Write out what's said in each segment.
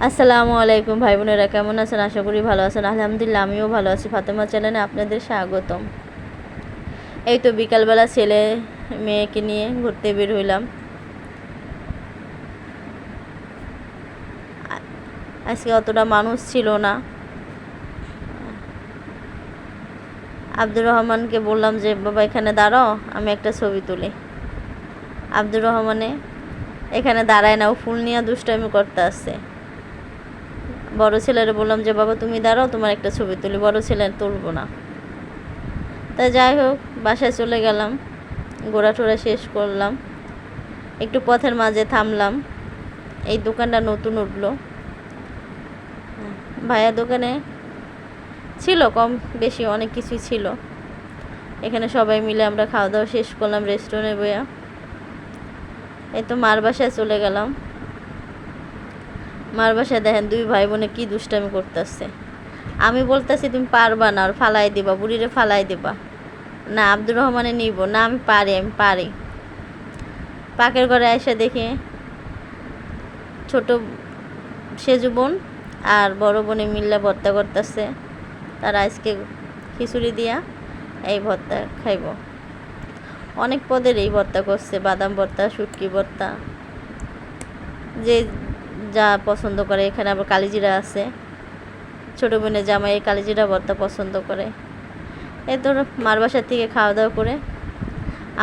আসসালামু আলাইকুম ভাই বোনেরা, কেমন আছেন? আশা করি ভালো আছেন। আলহামদুলিল্লাহ আমিও ভালো আছি। ফাতেমা চ্যানেলে আপনাদের স্বাগতম। এই তো বিকালবেলা ছেলে মেয়েকে নিয়ে ঘুরতে বের হইলাম। আজকে অতটা মানুষ ছিল না। আব্দুর রহমানকে বললাম যে বাবা এখানে দাঁড়াও, আমি একটা ছবি তুলি। আব্দুর রহমানে এখানে দাঁড়ায় না, ও ফুল নিয়ে দুষ্টামি করতে আসছে। বড় ছেলেরে বললাম যে বাবা তুমি দাঁড়াও, তোমার একটা ছবি তুলি। বড় ছেলে তুলবো না। তাই যাই হোক, বাসায় চলে গেলাম, ঘোরাটোরা শেষ করলাম। একটু পথের মাঝে থামলাম। এই দোকানটা নতুন উঠলো। ভাইয়া দোকানে ছিল কম বেশি অনেক কিছুই ছিল। এখানে সবাই মিলে আমরা খাওয়া দাওয়া শেষ করলাম রেস্টুরেন্টে বইয়া। এই তো মার বাসায় চলে গেলাম। মার বাসায় দেখেন দুই ভাই বোনে কি দুষ্টামি করতেছে। আমি বলতেছি তুমি পারবা না, আর ফালাই দিবা, বুড়িরে ফালাই দিবা। না আব্দুর রহমানে নিব না, আমি পারি। পাকের ঘরে এসে দেখি ছোট সেজু বোন আর বড় বোনে মিল্লা ভর্তা করতেছে। তারা আজকে খিচুড়ি দিয়া এই ভর্তা খাইব। অনেক পদের এই ভর্তা করছে, বাদাম ভর্তা, শুটকি ভর্তা, যে যা পছন্দ করে। এখানে আবার কালিজিরা আছে, ছোটো বোনের জামাই এই কালিজিরা ভর্তা পছন্দ করে। এই তো মার বাসার থেকে খাওয়া দাওয়া করে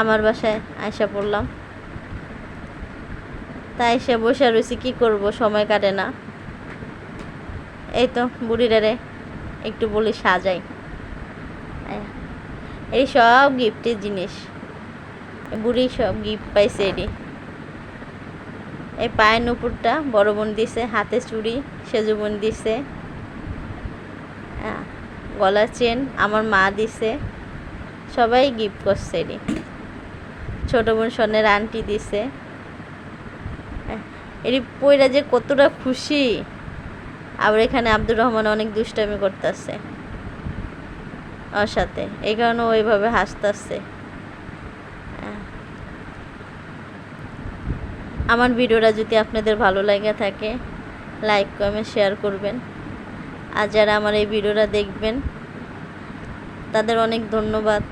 আমার বাসায় আয়সা পড়লাম। তাই সে বসে রয়েছি, কী করব, সময় কাটে না। এই তো বুড়িটারে একটু বলি সাজাই। এই সব গিফটের জিনিস, বুড়ি সব গিফট পাইছে। এই পায়ের নুপুরটা বড় বোন দিছে, হাতে চুড়ি সেজু বোন দিছে, গলার চেন আমার মা দিছে। সবাই গিফট করছে। ছোটো বোন স্বর্ণের আংটি দিছে। এটি পইরা যে কতটা খুশি। আবার এখানে আব্দুর রহমান অনেক দুষ্টামি করতেছে ওর সাথে, এই কারণে ওইভাবে হাসতেছে। আমার ভিডিওটা যদি আপনাদের ভালো লাগে থাকে লাইক কমেন্ট শেয়ার করবেন। আর যারা আমার এই ভিডিওটা দেখবেন তাদের অনেক ধন্যবাদ।